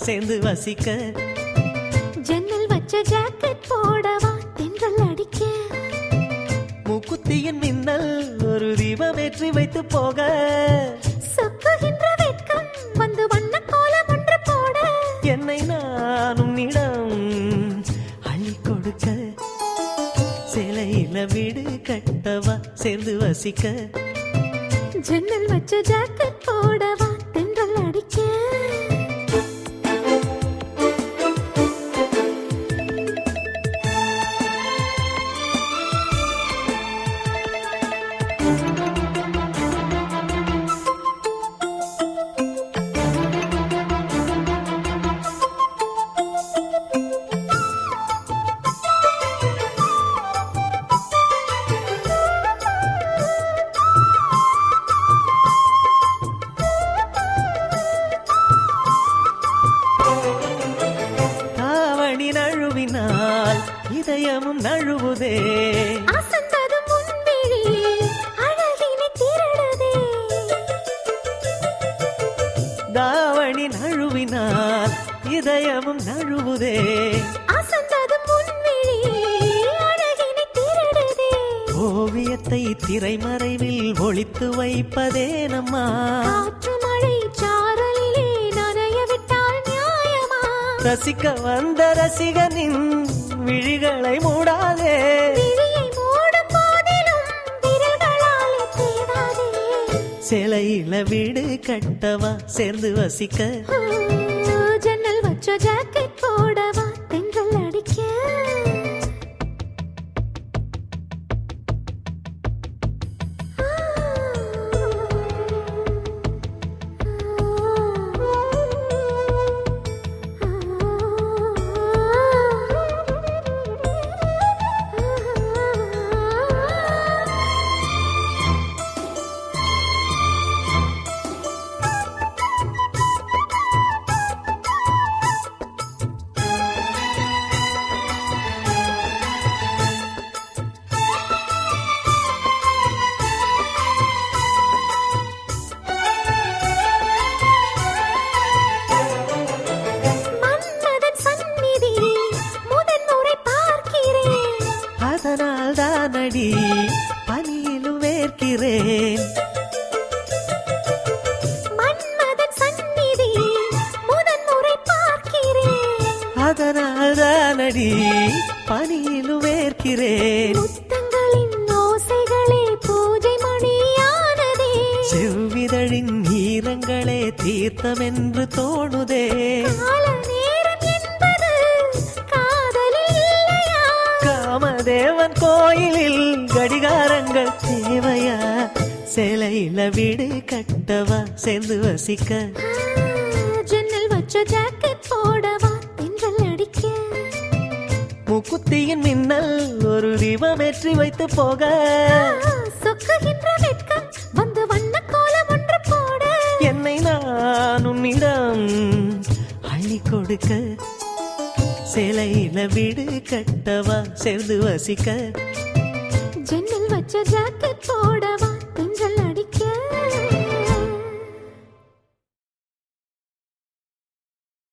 சேர்ந்து வசிக்க. ஜன்னல் வச்ச ஜாக்கெட் போடவா தென்றல் அடிக்க. மூக்குத்தியின் மின்னல் ஒரு தீபம் ஏற்றி வைத்து போக. சொக்குகின்ற வெட்கம் வந்து வண்ண கோலம் ஒன்று போட. என்னை நானும் நிடம் அள்ளி கொடுக்க. சேலையில வீடு கட்டவா சேர்ந்து வசிக்க. ஜன்னல் வச்ச ஜாக்கெட் போடவா தென்றல் அடிக்க. நழுவினால் இதயமும் நழுவுதே. அசந்ததும் முன்விழி அழகினை திருடுதே. தாவணி நழுவினால் இதயமும் நழுவுதே. அசந்ததும் முன்விழி அழகினை திருடுதே. ஓவியத்தை திரைமறைவில் ஒளித்து வைப்பதே நம்மா. காற்று மழை சாரலிலே நனைய விட்டால் நியாயமா? ரசிக்க வந்த ரசிகனின் விழிகளை மூடாதே. விழியை மூடும் போதிலும் விரல்களாலே தேடாதே. சேலையில வீடு கட்டவா சேர்ந்து வசிக்க. ஜன்னல் வச்ச ஜாக்கெட் போடவா தென்றல் அடிக்க. அதனால் தானடி பனியிலும் வேர்க்கிறேன். மன்மதன் சந்நிதி முதன் முறை பார்க்கிறேன். அதனால் தானடி பனியிலும் வேர்க்கிறேன். முத்தங்களின் ஓசைகளே பூஜை மணியானதே. செவ்விதழின் ஈரங்களே தீர்த்தம் என்று தோணுதே. காமதேவன் கோயிலில் கடிகாரங்கள் தேவையா? சேலையில வீடு கட்டவா சேர்ந்து வசிக்க. ஜன்னல் வச்ச ஜாக்கெட் போடவா தென்றல் அடிக்க. மூக்குத்தியின் மின்னல் ஒரு தீபம் ஏற்றி வைத்து போக. சொக்குகின்ற வெட்கம் வந்து வண்ண கோலம் ஒன்று போட. என்னை நான் உன்னிடம் அள்ளி கொடுக்க. சேலையில வீடு கட்டவா சேர்ந்து வசிக்க. ஜன்னல் வச்ச ஜாக்கெட் போடவா